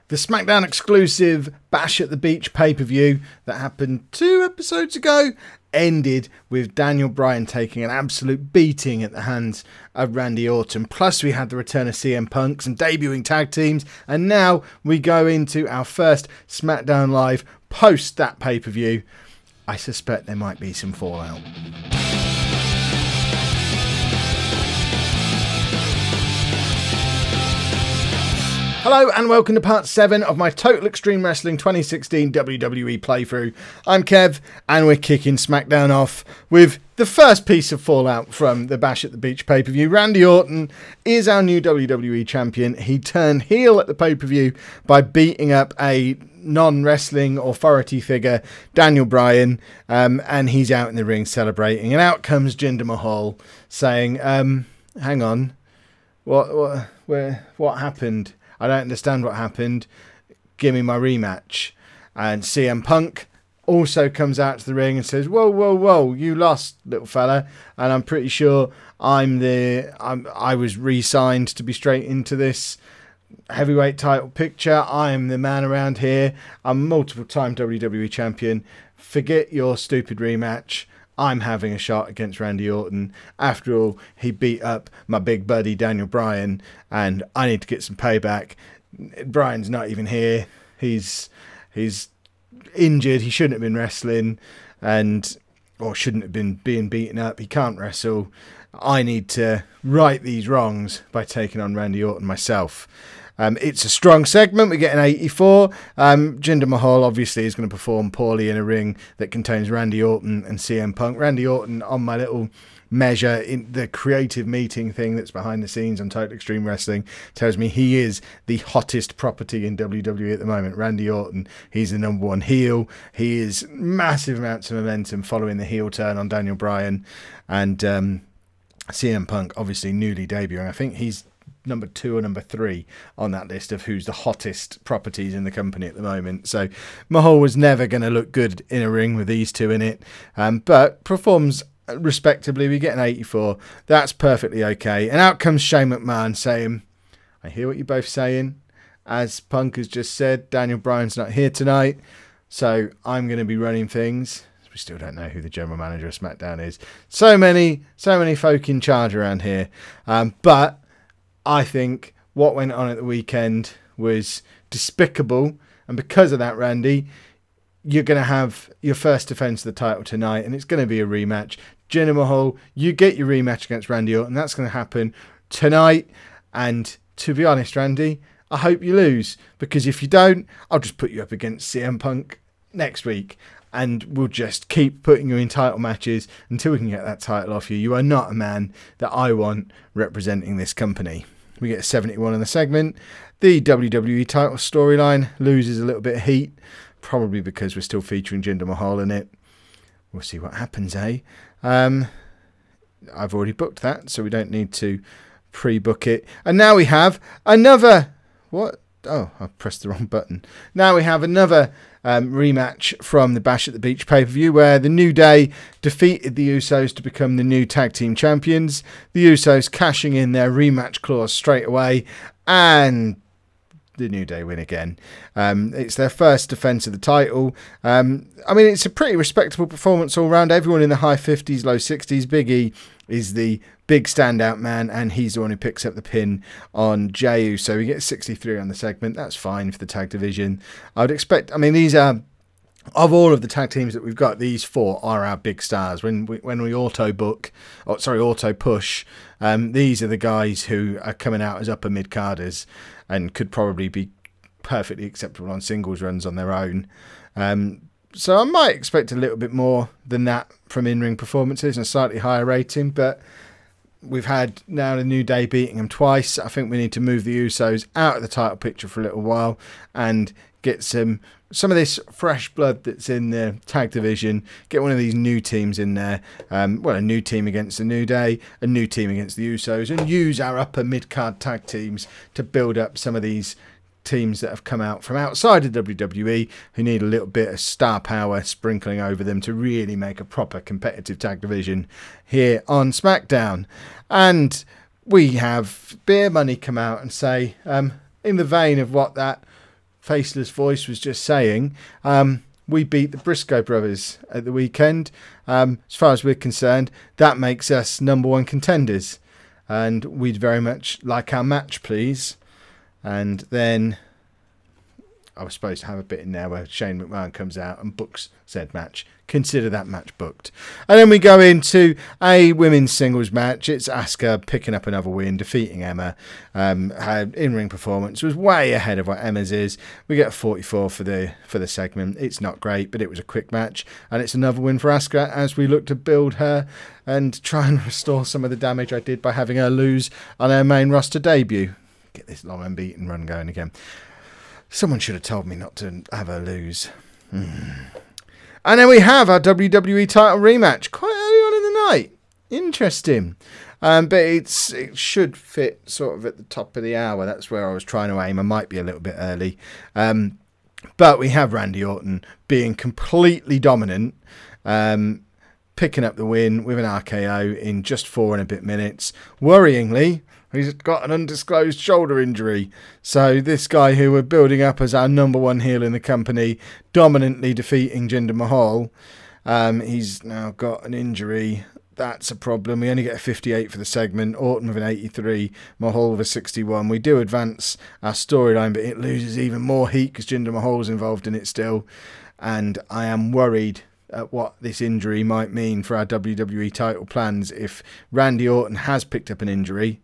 The SmackDown exclusive Bash at the Beach pay-per-view that happened 2 episodes ago ended with Daniel Bryan taking an absolute beating at the hands of Randy Orton. Plus we had the return of CM Punk, some debuting tag teams, and now we go into our first SmackDown Live post that pay-per-view. I suspect there might be some fallout. Hello and welcome to part 7 of my Total Extreme Wrestling 2016 WWE playthrough. I'm Kev and we're kicking SmackDown off with the first piece of fallout from the Bash at the Beach pay-per-view. Randy Orton is our new WWE champion. He turned heel at the pay-per-view by beating up a non-wrestling authority figure, Daniel Bryan, and he's out in the ring celebrating. And out comes Jinder Mahal saying, hang on, what happened? I don't understand what happened. Give me my rematch. And CM Punk also comes out to the ring and says, whoa, whoa, whoa, you lost, little fella. And I'm pretty sure I was re-signed to be straight into this heavyweight title picture. I am the man around here. I'm a multiple-time WWE champion. Forget your stupid rematch. I'm having a shot against Randy Orton. After all, he beat up my big buddy Daniel Bryan, and I need to get some payback. Bryan's not even here. He's injured. He shouldn't have been wrestling, or shouldn't have been being beaten up. He can't wrestle. I need to right these wrongs by taking on Randy Orton myself. It's a strong segment. We get an 84. Jinder Mahal obviously is going to perform poorly in a ring that contains Randy Orton and CM Punk. Randy Orton, on my little measure in the creative meeting thing that's behind the scenes on Total Extreme Wrestling, tells me he is the hottest property in WWE at the moment. Randy Orton, he's the #1 heel. He is massive amounts of momentum following the heel turn on Daniel Bryan. And CM Punk, obviously newly debuting. I think he's number 2 or number 3 on that list of who's the hottest properties in the company at the moment. So Mahal was never going to look good in a ring with these two in it, but performs respectably. We get an 84. That's perfectly okay. And out comes Shane McMahon saying, I hear what you're both saying. As Punk has just said, Daniel Bryan's not here tonight, so I'm going to be running things. We still don't know who the general manager of SmackDown is. So many folk in charge around here. But I think what went on at the weekend was despicable. And because of that, Randy, you're going to have your first defense of the title tonight, and it's going to be a rematch. Jinder Mahal, you get your rematch against Randy Orton. That's going to happen tonight. And to be honest, Randy, I hope you lose, because if you don't, I'll just put you up against CM Punk next week. And we'll just keep putting you in title matches until we can get that title off you. You are not a man that I want representing this company. We get a 71 in the segment. The WWE title storyline loses a little bit of heat, probably because we're still featuring Jinder Mahal in it. We'll see what happens, eh? I've already booked that, so we don't need to pre-book it. And now we have another... What? Oh, I pressed the wrong button. Now we have another rematch from the Bash at the Beach pay-per-view, where the New Day defeated the Usos to become the new tag team champions. The Usos cashing in their rematch clause straight away, and the New Day win again. It's their first defense of the title. I mean, it's a pretty respectable performance all round. Everyone in the high 50s, low 60s. Big E is the big standout man, and he's the one who picks up the pin on Jey Uso. We get 63 on the segment. That's fine for the tag division. I would expect, I mean, these are, of all of the tag teams that we've got, these 4 are our big stars. When we auto push, these are the guys who are coming out as upper mid-carders and could probably be perfectly acceptable on singles runs on their own. So I might expect a little bit more than that from in-ring performances and a slightly higher rating, but we've had now the New Day beating them twice. I think we need to move the Usos out of the title picture for a little while and get some of this fresh blood that's in the tag division. Get one of these new teams in there. Well, a new team against the New Day, a new team against the Usos, and use our upper mid-card tag teams to build up some of these teams that have come out from outside of WWE who need a little bit of star power sprinkling over them to really make a proper competitive tag division here on SmackDown. And we have Beer Money come out and say, in the vein of what that faceless voice was just saying, we beat the Briscoe brothers at the weekend. As far as we're concerned, that makes us #1 contenders. And we'd very much like our match, please. And then I was supposed to have a bit in there where Shane McMahon comes out and books said match. Consider that match booked. And then we go into a women's singles match. It's Asuka picking up another win, defeating Emma. Her in-ring performance was way ahead of what Emma's is. We get a 44 for the segment. It's not great, but it was a quick match. And it's another win for Asuka as we look to build her and try and restore some of the damage I did by having her lose on her main roster debut. Get this long unbeaten run going again. Someone should have told me not to have her lose. And then we have our WWE title rematch quite early on in the night. Interesting. But it should fit sort of at the top of the hour. That's where I was trying to aim. I might be a little bit early. But we have Randy Orton being completely dominant. Picking up the win with an RKO in just 4 and a bit minutes. Worryingly, he's got an undisclosed shoulder injury. So this guy who we're building up as our #1 heel in the company, dominantly defeating Jinder Mahal, he's now got an injury. That's a problem. We only get a 58 for the segment. Orton with an 83, Mahal with a 61. We do advance our storyline, but it loses even more heat because Jinder Mahal's involved in it still. And I am worried at what this injury might mean for our WWE title plans. If Randy Orton has picked up an injury,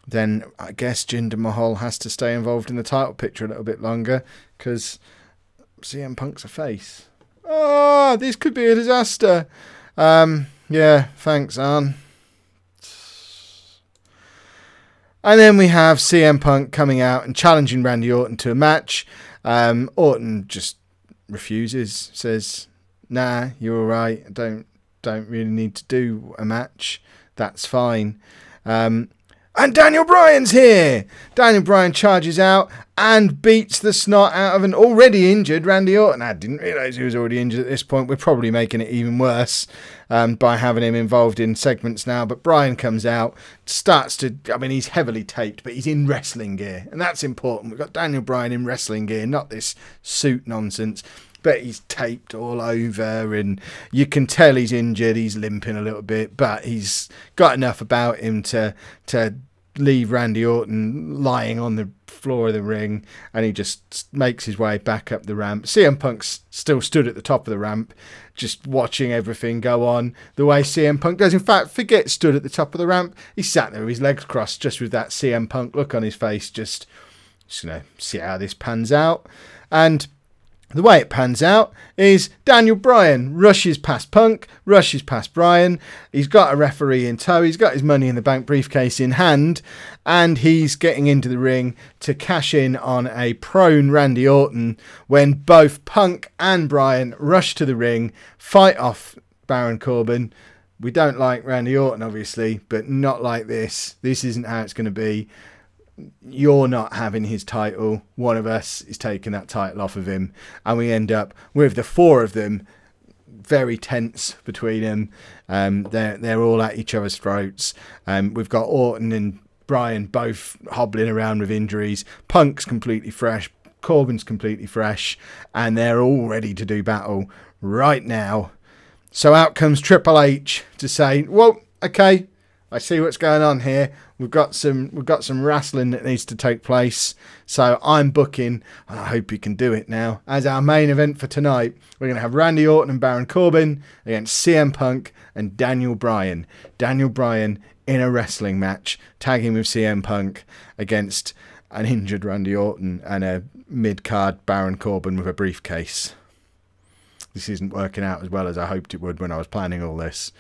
then I guess Jinder Mahal has to stay involved in the title picture a little bit longer because CM Punk's a face. Oh, this could be a disaster. Yeah, thanks, Arn. And then we have CM Punk coming out and challenging Randy Orton to a match. Orton just refuses, says, "Nah, you're all right. I don't really need to do a match. That's fine." And Daniel Bryan's here. Daniel Bryan charges out and beats the snot out of an already injured Randy Orton. I didn't realise he was already injured at this point. We're probably making it even worse by having him involved in segments now. But Bryan comes out, starts to... I mean, he's heavily taped, but he's in wrestling gear. And that's important. We've got Daniel Bryan in wrestling gear, not this suit nonsense. But he's taped all over and you can tell he's injured. He's limping a little bit, but he's got enough about him to leave Randy Orton lying on the floor of the ring, and he just makes his way back up the ramp. CM Punk's still stood at the top of the ramp, just watching everything go on the way CM Punk does. In fact, forget stood at the top of the ramp. He sat there with his legs crossed, just with that CM Punk look on his face, just you know, see how this pans out. And the way it pans out is Daniel Bryan rushes past Punk, rushes past Bryan. He's got a referee in tow. He's got his Money in the Bank briefcase in hand. And he's getting into the ring to cash in on a prone Randy Orton when both Punk and Bryan rush to the ring, fight off Baron Corbin. We don't like Randy Orton, obviously, but not like this. This isn't how it's going to be. You're not having his title. One of us is taking that title off of him, and we end up with the 4 of them, very tense between them. They're all at each other's throats. We've got Orton and Bryan both hobbling around with injuries. Punk's completely fresh. Corbin's completely fresh, and they're all ready to do battle right now. So out comes Triple H to say, "Well, okay, I see what's going on here. We've got some wrestling that needs to take place. So I'm booking, and I hope you can do it now, as our main event for tonight. We're going to have Randy Orton and Baron Corbin against CM Punk and Daniel Bryan. Daniel Bryan in a wrestling match, tagging with CM Punk against an injured Randy Orton and a mid-card Baron Corbin with a briefcase." This isn't working out as well as I hoped it would when I was planning all this.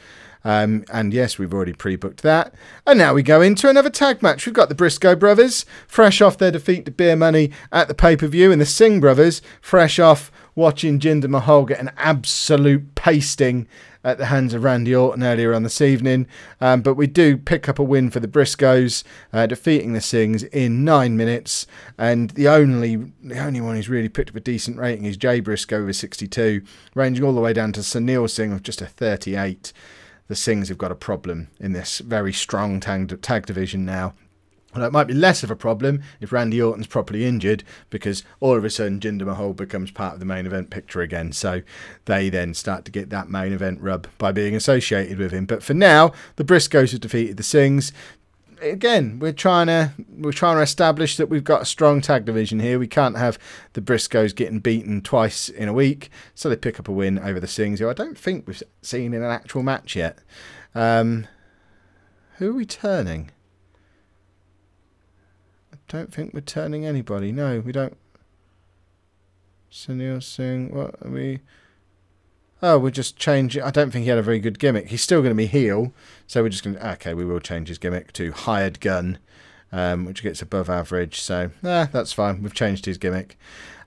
And yes, we've already pre-booked that. And now we go into another tag match. We've got the Briscoe brothers, fresh off their defeat to Beer Money at the pay-per-view, and the Singh brothers, fresh off watching Jinder Mahal get an absolute pasting at the hands of Randy Orton earlier on this evening. But we do pick up a win for the Briscoes, defeating the Singhs in 9 minutes. And the only one who's really picked up a decent rating is Jay Briscoe with 62, ranging all the way down to Sunil Singh with just a 38. The Singhs have got a problem in this very strong tag division now. Well, it might be less of a problem if Randy Orton's properly injured, because all of a sudden Jinder Mahal becomes part of the main event picture again. So they then start to get that main event rub by being associated with him. But for now, the Briscoes have defeated the Singhs. Again, we're trying to establish that we've got a strong tag division here. We can't have the Briscoes getting beaten twice in a week. So they pick up a win over the Singhs, who I don't think we've seen in an actual match yet. Who are we turning? Don't think we're turning anybody. No, we don't. Sunil Singh, what are we? Oh, we're just changing. I don't think he had a very good gimmick. He's still going to be heel, so we're just going to. Okay, we will change his gimmick to Hired Gun, which gets above average. So, that's fine. We've changed his gimmick.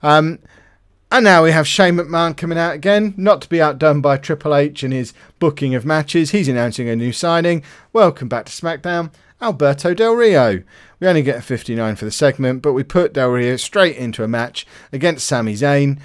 And now we have Shane McMahon coming out again, not to be outdone by Triple H in his booking of matches. He's announcing a new signing. Welcome back to SmackDown, Alberto Del Rio. We only get a 59 for the segment, but we put Del Rio straight into a match against Sami Zayn,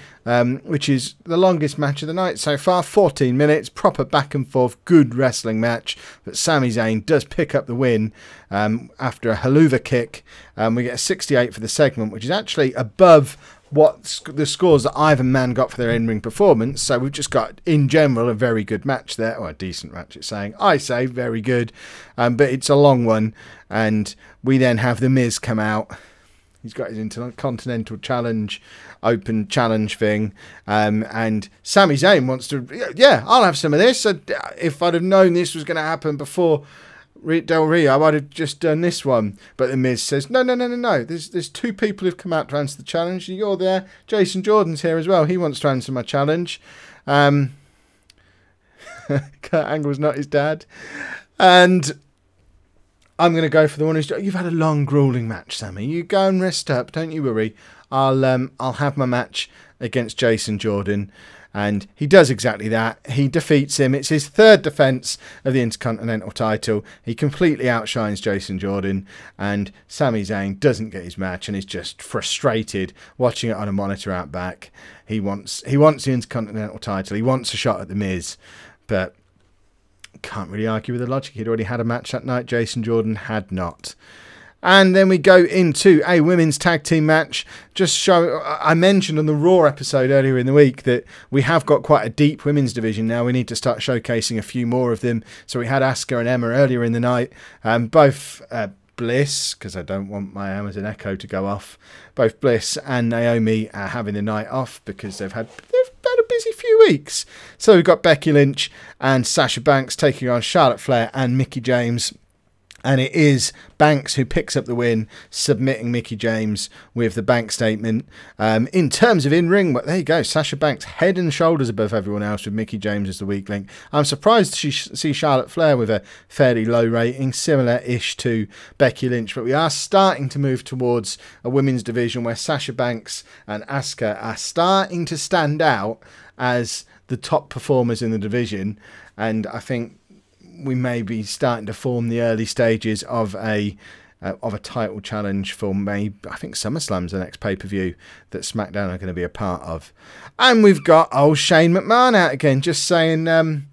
which is the longest match of the night so far. 14 minutes, proper back and forth, good wrestling match. But Sami Zayn does pick up the win after a haluva kick. We get a 68 for the segment, which is actually above what the scores that Ivan Man got for their in-ring performance. So we've just got, in general, a very good match there, or a decent match, it's saying. I say very good, but it's a long one. And we then have The Miz come out. He's got his Intercontinental Challenge, open challenge thing. And Sami Zayn wants to, yeah, I'll have some of this. If I'd have known this was going to happen before Del Rio, I might have just done this one. But The Miz says, no. There's two people who've come out to answer the challenge. You're there. Jason Jordan's here as well. He wants to answer my challenge. Kurt Angle's not his dad. And I'm going to go for the one who's... You've had a long, grueling match, Sammy. You go and rest up. Don't you worry. I'll have my match against Jason Jordan. And he does exactly that. He defeats him. It's his third defence of the Intercontinental title. He completely outshines Jason Jordan. And Sami Zayn doesn't get his match and is just frustrated watching it on a monitor out back. He wants the Intercontinental title. He wants a shot at The Miz. But can't really argue with the logic. He'd already had a match that night. Jason Jordan had not. And then we go into a women's tag team match. I mentioned on the Raw episode earlier in the week that we have got quite a deep women's division now. We need to start showcasing a few more of them. So we had Asuka and Emma earlier in the night. Both Bliss, because I don't want my Amazon Echo to go off. Both Bliss and Naomi are having the night off because they've had a busy few weeks. So we've got Becky Lynch and Sasha Banks taking on Charlotte Flair and Mickie James. And it is Banks who picks up the win, submitting Mickie James with the Banks statement. In terms of in-ring, well, there you go. Sasha Banks head and shoulders above everyone else with Mickie James as the weak link. I'm surprised to see Charlotte Flair with a fairly low rating, similar-ish to Becky Lynch. But we are starting to move towards a women's division where Sasha Banks and Asuka are starting to stand out as the top performers in the division. And I think we may be starting to form the early stages of a title challenge for I think SummerSlam's the next pay-per-view that SmackDown are going to be a part of. And we've got old Shane McMahon out again, just saying, I'm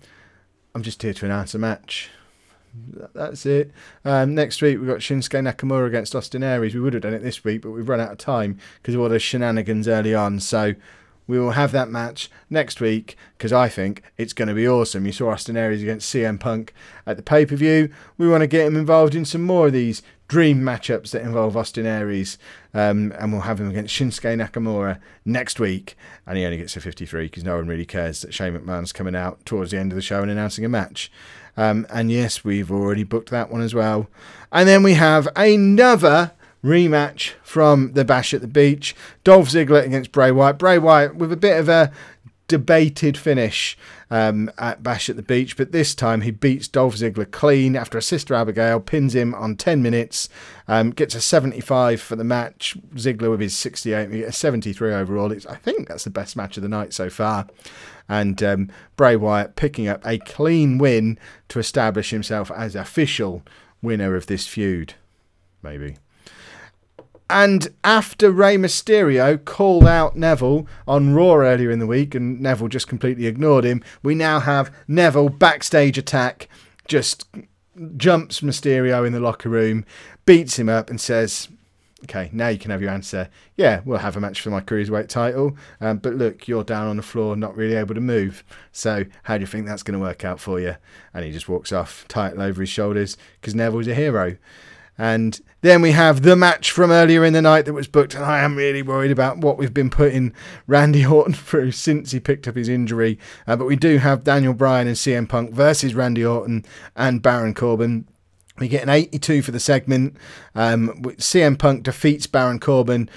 just here to announce a match. That's it. Next week we've got Shinsuke Nakamura against Austin Aries. We would have done it this week, but we've run out of time because of all those shenanigans early on. So we will have that match next week because I think it's going to be awesome. You saw Austin Aries against CM Punk at the pay-per-view. We want to get him involved in some more of these dream matchups that involve Austin Aries. And we'll have him against Shinsuke Nakamura next week. And he only gets a 53 because no one really cares that Shane McMahon's coming out towards the end of the show and announcing a match. And yes, we've already booked that one as well. And then we have another rematch from the Bash at the Beach. Dolph Ziggler against Bray Wyatt. Bray Wyatt with a bit of a debated finish at Bash at the Beach, but this time he beats Dolph Ziggler clean after a Sister Abigail pins him on 10 minutes, gets a 75 for the match. Ziggler with his 68, we get a 73 overall. I think that's the best match of the night so far. And Bray Wyatt picking up a clean win to establish himself as official winner of this feud. Maybe. And after Rey Mysterio called out Neville on Raw earlier in the week and Neville just completely ignored him, we now have Neville backstage attack just jumps Mysterio in the locker room, beats him up and says, okay, now you can have your answer. Yeah, we'll have a match for my Cruiserweight title. But look, you're down on the floor, not really able to move. So how do you think that's going to work out for you? And he just walks off, title over his shoulders, because Neville's a hero. And then we have the match from earlier in the night that was booked. And I am really worried about what we've been putting Randy Orton through since he picked up his injury. But we do have Daniel Bryan and CM Punk versus Randy Orton and Baron Corbin. We get an 82 for the segment. CM Punk defeats Baron Corbin,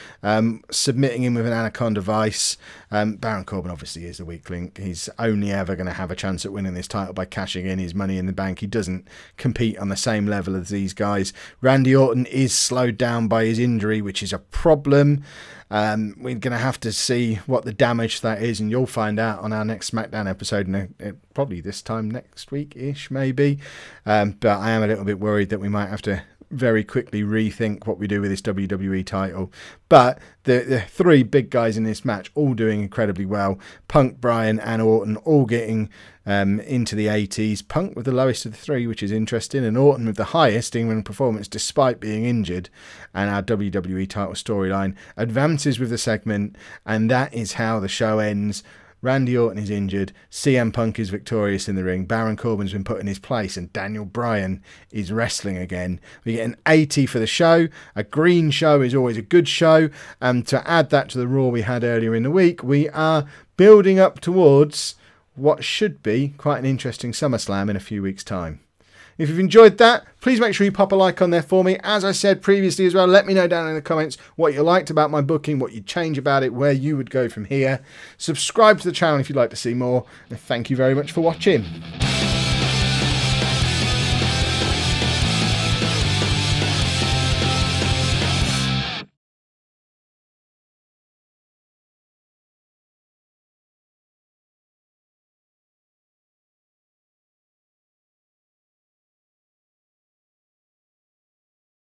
submitting him with an Anaconda Vice. Baron Corbin obviously is the weak link. He's only ever going to have a chance at winning this title by cashing in his Money in the Bank. He doesn't compete on the same level as these guys. Randy Orton is slowed down by his injury, which is a problem. We're going to have to see what the damage that is, and you'll find out on our next SmackDown episode, probably this time next week-ish, maybe. But I am a little bit worried that we might have to very quickly rethink what we do with this WWE title. But the three big guys in this match all doing incredibly well. Punk, Bryan and Orton all getting into the 80s. Punk with the lowest of the three, which is interesting, and Orton with the highest in-ring performance despite being injured. And our WWE title storyline advances with the segment, and that is how the show ends. Randy Orton is injured, CM Punk is victorious in the ring, Baron Corbin's been put in his place, and Daniel Bryan is wrestling again. We get an 80 for the show. A green show is always a good show, and to add that to the Raw we had earlier in the week, we are building up towards what should be quite an interesting SummerSlam in a few weeks' time. If you've enjoyed that, please make sure you pop a like on there for me. As I said previously as well, let me know down in the comments what you liked about my booking, what you'd change about it, where you would go from here. Subscribe to the channel if you'd like to see more. And thank you very much for watching.